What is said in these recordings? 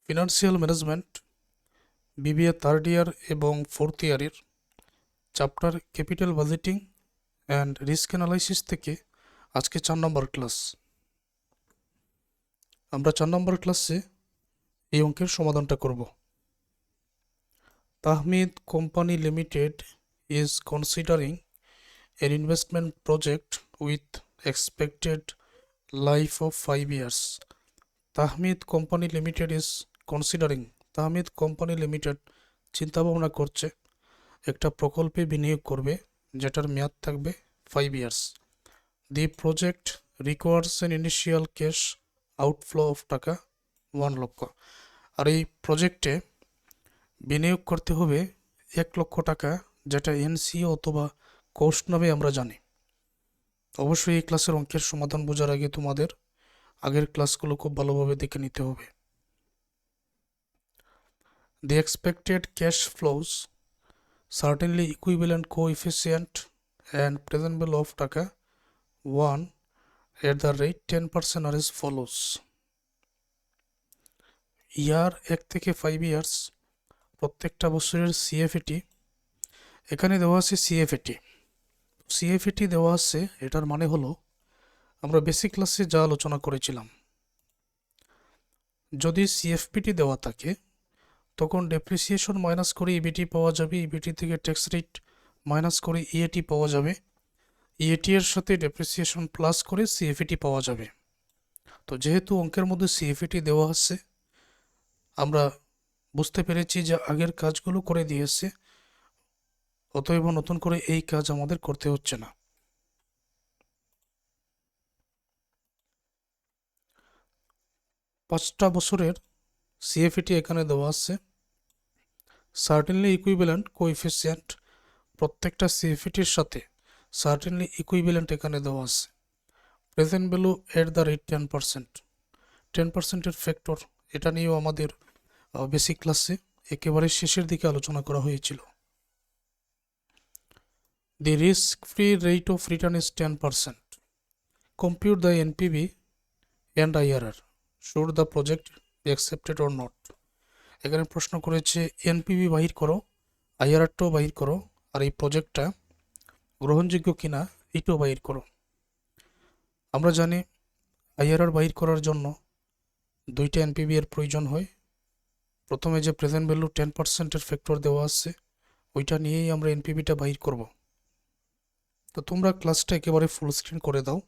Financial management BBA third year এবং fourth ইয়ারের chapter capital budgeting and risk analysis থেকে আজকে 4 নম্বর ক্লাস। আমরা 4 নম্বর ক্লাসে এই অঙ্কের সমাধানটা করব। Tahmid company limited is considering an investment project with expected life of 5 years. Tahmid company limited is considering, Tahmid company limited চিন্তাভাবনা করছে একটা প্রকল্পে বিনিয়োগ করবে যেটার মেয়াদ থাকবে 5 years. The project requires N initial cash outflow of টাকা 1 লক্ষ। আর এই প্রজেক্টে বিনিয়োগ করতে হবে 1 লক্ষ টাকা, যেটা এনসিও অথবা কোস্ট নামে আমরা জানি। অবশ্যই এই ক্লাসের অঙ্কের সমাধান বোঝার আগে তোমাদের আগের ক্লাসগুলো খুব ভালোভাবে দেখে নিতে হবে। The expected cash flows certainly equivalent coefficient and present value of টাকা 1 at the rate 10% are as follows. ইয়ার 1 থেকে 5 ইয়ার্স প্রত্যেকটা বছরের সিএফএটি এখানে দেওয়া আছে। সিএফএটি দেওয়া আছে, এটার মানে হলো আমরা বেসিক ক্লাসে যা আলোচনা করেছিলাম, যদি সিএফপিটি দেওয়া থাকে তখন ডেপ্রিসিয়েশন মাইনাস করে ইবিটি পাওয়া যাবে, ইবিটি থেকে ট্যাক্স রেট মাইনাস করে ইএটি পাওয়া যাবে, ইএটি এর সাথে ডেপ্রিসিয়েশন প্লাস করে সিএফএটি পাওয়া যাবে। তো যেহেতু অঙ্কের মধ্যে সিএফএটি দেওয়া আছে, আমরা বুঝতে পেরেছি যে আগের কাজগুলো করে দিয়েছে, অতএব নতুন করে এই কাজ আমাদের করতে হচ্ছে না। পাঁচটা বছরের সিএফএটি এখানে দেওয়া আছে। সার্টেনলি ইকুইভ্যালেন্ট কোএফিসিয়েন্ট, প্রত্যেকটা সিএফএটির সাথে সার্টেনলি ইকুইভ্যালেন্ট এখানে দেওয়া আছে। Present value at the rate 10%, 10%-এর ফ্যাক্টর, এটা নিয়েও আমাদের বেসিক ক্লাসে একেবারে শেষের দিকে আলোচনা করা হয়েছিল। The risk-free rate of return is 10%. Compute the NPV and IRR. Should the project be accepted or not? এখানে প্রশ্ন করেছে এনপিভি বাহির করো, আইআরআরটাও বাহির করো, আর এই প্রজেক্টটা গ্রহণযোগ্য কিনা এটাও বাহির করো। আমরা জানি আইআরআর বাহির করার জন্য দুইটা এনপিভি এর প্রয়োজন হয়। প্রথমে যে প্রেজেন্ট ভ্যালু 10%-এর ফ্যাক্টর দেওয়া আছে, ওইটা নিয়েই আমরা এনপিভিটা বাহির করব। তো তোমরা ক্লাসটা একেবারে ফুল স্ক্রিন করে দাও,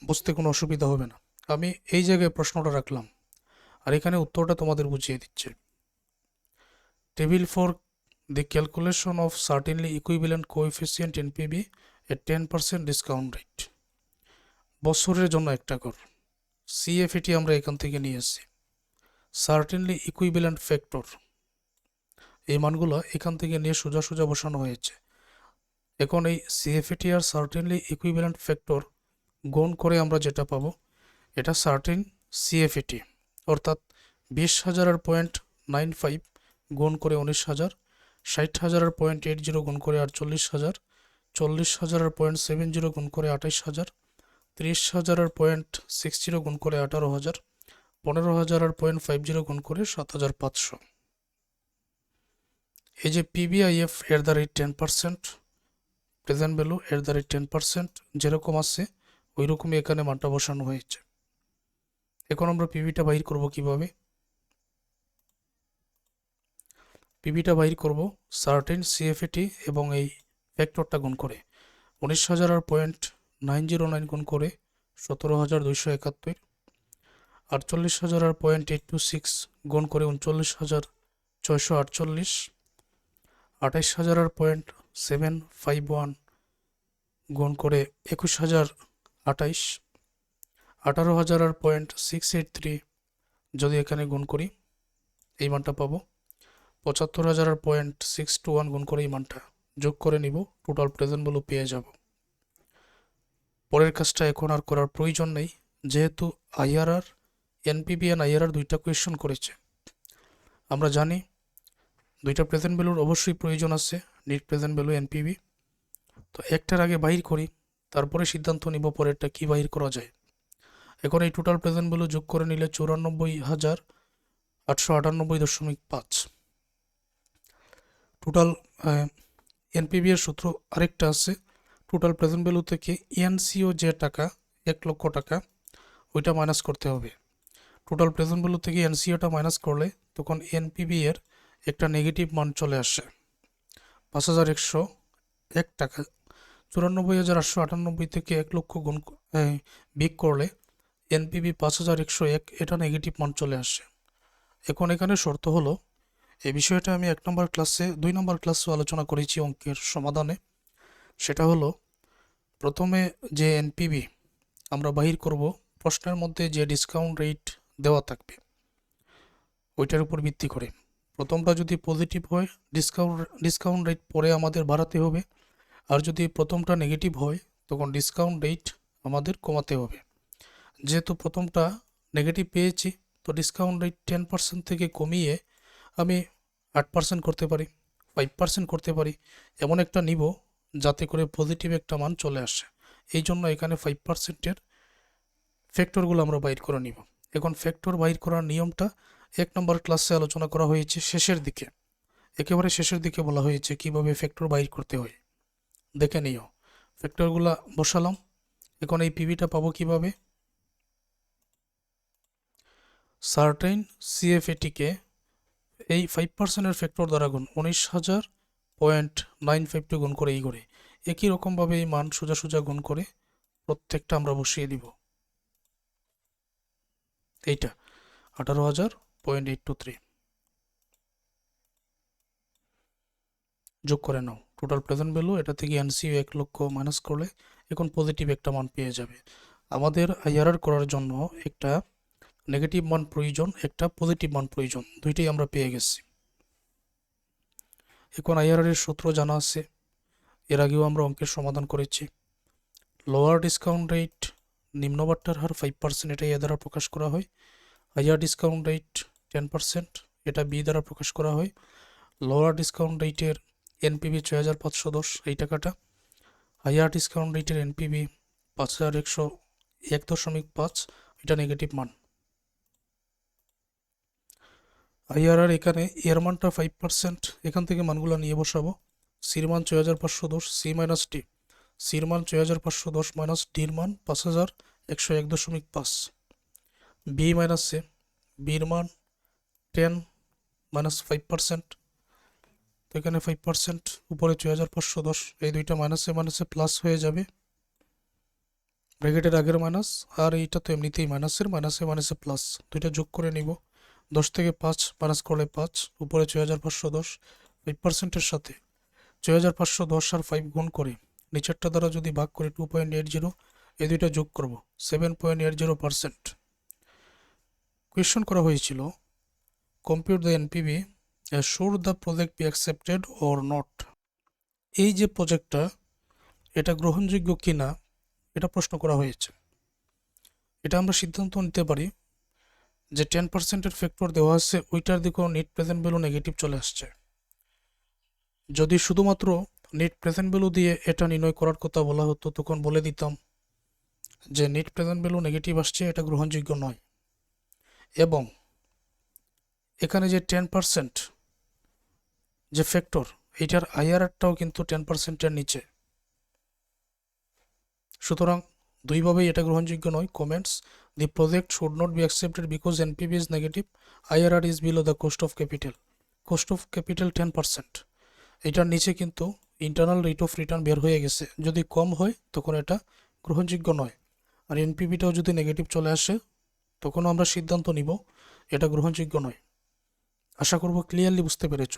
বুঝতে কোনো অসুবিধা হবে না। আমি এই জায়গায় প্রশ্নটা রাখলাম আর এখানে উত্তরটা তোমাদের বুঝিয়ে দিচ্ছে। Table for the calculation of certainly equivalent coefficient NPV at 10% discount rate. বছরের জন্য একটা কর, সিএফএটি আমরা এখান থেকে নিয়ে এসেছি। সার্টেনলি ইকুইভ্যালেন্ট ফ্যাক্টর, এই মানগুলো এখান থেকে নিয়ে সোজা সোজা বসানো হয়েছে। এখন এই সিএফএটি আর সার্টেনলি ইকুইভ্যালেন্ট ফ্যাক্টর গুণ করে আমরা যেটা পাবো, এটা সার্টেন সিএফএটি, অর্থাৎ 20,000 আর 0.95 গুণ করে 19,000, 60,000 আর 0.80 গুণ করে 48,000, 40,000 আর 0.70 গুণ করে 28,000, 30,000 আর 0.60 গুণ করে 18,000, 15,000 আর 0.50 গুণ করে 7,500। এই যে পিবিআইএফ এট the rate 10%, present value at the rate 10%, যেরকম আছে ওই রকমই এখানে মানটা বসানো হয়েছে। এখন আমরা পিভিটা বাহির করব কিভাবে? পিভিটা বাহির করব সার্টেন সিএফএটি এবং এই ফ্যাক্টরটা গুণ করে 19,000 আর 0.909 গুণ করে 17,271, 48,000 আর 0.826 গুণ করে 39,648, 28,000 আর 0.751 গুণ করে 21,028, 18,000 আর 0.683 যদি এখানে গুণ করি এই মানটা পাবো। 75,000 আর 0.621 গুণ করে এই মানটা যোগ করে নিব, টোটাল প্রেজেন্ট ভ্যালু পেয়ে যাব। পরের কাজটা এখন আর করার প্রয়োজন নেই, যেহেতু আইআরআর, এনপিভি আর আইআরআর দুইটা কোয়েশ্চন করেছে। আমরা জানি দুইটা প্রেজেন্ট ভ্যালুর অবশ্যই প্রয়োজন আছে, নেট প্রেজেন্ট ভ্যালু এনপিভি। তো একটার আগে বাহির করি, তারপরে সিদ্ধান্ত নিব পরেরটা কি বাহির করা যায়। এখন এই টোটাল প্রেজেন্ট ভ্যালু যোগ করে নিলে 94,000 898.5। টোটাল এনপিভি এর সূত্র আরেকটা আছে, টোটাল প্রেজেন্ট ভ্যালু থেকে এনসিও যে টাকা 1 লক্ষ টাকা ওইটা মাইনাস করতে হবে। টোটাল প্রেজেন্ট ভ্যালু থেকে এনসিওটা মাইনাস করলে তখন এনপিভি এর একটা নেগেটিভ মান চলে আসে 5,101 টাকা। 94,898 থেকে 1 লক্ষ বিয়োগ করলে এনপিভি 5,101 এটা নেগেটিভ মান চলে আসে। এখন এখানে শর্ত হলো, এই বিষয়টা আমি 2 নম্বর ক্লাসে আলোচনা করেছি অঙ্কের সমাধানে। সেটা হলো, প্রথমে যে এনপিভি আমরা বাহির করব, প্রশ্নের মধ্যে যে ডিসকাউন্ট রেট দেওয়া থাকবে ওইটার উপর ভিত্তি করে প্রথমটা যদি পজিটিভ হয় ডিসকাউন্ট রেট পরে আমাদের বাড়াতে হবে, আর যদি প্রথমটা নেগেটিভ হয় তখন ডিসকাউন্ট রেট আমাদের কমাতে হবে। যেহেতু প্রথমটা নেগেটিভ পেয়েছি তো ডিসকাউন্ট রেট 10% থেকে কমিয়ে আমি 8% করতে পারি, 5% করতে পারি, এমন একটা নিব যাতে করে পজিটিভ একটা মান চলে আসে। এই জন্য এখানে 5%-এর ফ্যাক্টরগুলো আমরা বাইর করে নিব। এখন ফ্যাক্টর বাইর করার নিয়মটা 1 নম্বর ক্লাসে আলোচনা করা হয়েছে শেষের দিকে, একেবারে শেষের দিকে বলা হয়েছে কিভাবে ফ্যাক্টর বাইর করতে হয়, দেখে নিও। ফ্যাক্টরগুলো বসালাম। এখন এই পিভিটা পাবো কিভাবে? সার্টেইন সিএফএটিকে এই 5%-এর ফ্যাক্টর দ্বারা গুণ 19,000.952 গুণ করে এই করে একই রকমভাবে এই মান সোজা গুণ করে প্রত্যেকটা আমরা বসিয়ে দিব। এইটা 18,000.823 যোগ করে নাও। টোটাল প্রেজেন্ট ভ্যালু এটা থেকে এনসিও 1 লক্ষ মাইনাস করলে এখন পজিটিভ একটা মান পেয়ে যাবে। আমাদের আইআরআর করার জন্য একটা নেগেটিভ মান প্রয়োজন, একটা পজিটিভ মান প্রয়োজন, দুইটাই আমরা পেয়ে গেছি। এখন আইআরআর এর সূত্র জানা আছে, এর আগেও আমরা অঙ্কের সমাধান করেছি। লোয়ার ডিসকাউন্ট রেট নিম্নবারটার হার 5%, এটা এ দ্বারা প্রকাশ করা হয়। হাইয়ার ডিসকাউন্ট রেট 10%, এটা বি দ্বারা প্রকাশ করা হয়। লোয়ার ডিসকাউন্ট রেটের এনপিভি 6,510 এই টাকাটা, হাইয়ার ডিসকাউন্ট রেটের এনপিভি 5,101.5 এটা নেগেটিভ মান। আইআরআর এখানে এর মানটা 5%, এখান থেকে মানগুলো নিয়ে বসাবো। সির মান 6,510, সি মাইনাস ডি, সির মান 6,510 মাইনাস ডির মান 5,101.5, বি মাইনাস সি, বির মান 10 মাইনাস 5%, তো এখানে 5% উপরে 6,510, এই দুইটা মাইনাসে প্লাস হয়ে যাবে, ব্র্যাকেটের আগের মাইনাস, আর এইটা তো এমনিতেই মাইনাসে প্লাস, দুইটা যোগ করে নিব। 10 থেকে 5 মাইনাস করলে 5, উপরে 6,510, 5%-এর সাথে 6,510 আর 5 গুণ করে নিচেরটা দ্বারা যদি ভাগ করি 2.80, এই দুইটা যোগ করব 7.80%। কোয়েশ্চন করা হয়েছিল compute the NPV should the project be accepted or not. এই যে প্রজেক্টটা এটা গ্রহণযোগ্য কিনা এটা প্রশ্ন করা হয়েছে। এটা আমরা সিদ্ধান্ত নিতে পারি যে 10%-এর ফ্যাক্টর দেওয়া আছে ওইটার দিকেও নেট প্রেজেন্ট ভ্যালু নেগেটিভ চলে আসছে। যদি শুধুমাত্র নেট প্রেজেন্ট ভ্যালু দিয়ে এটা নির্ণয় করার কথা বলা হতো তখন বলে দিতাম যে নেট প্রেজেন্ট ভ্যালু নেগেটিভ আসছে, এটা গ্রহণযোগ্য নয়। এবং এখানে যে 10% যে ফ্যাক্টর এইটার আইআরআরটাও কিন্তু 10%-এর নিচে, সুতরাং দুইভাবেই এটা গ্রহণযোগ্য নয়। Comments, the project should not be accepted because NPV is negative, IRR is below the cost of capital. Cost of capital 10%, এটার নিচে কিন্তু ইন্টারনাল রেট অফ রিটার্ন বের হয়ে গেছে, যদি কম হয় তখন এটা গ্রহণযোগ্য নয়। আর এনপিভিটাও যদি নেগেটিভ চলে আসে তখনও আমরা সিদ্ধান্ত নিব এটা গ্রহণযোগ্য নয়। আশা করব ক্লিয়ারলি বুঝতে পেরেছ।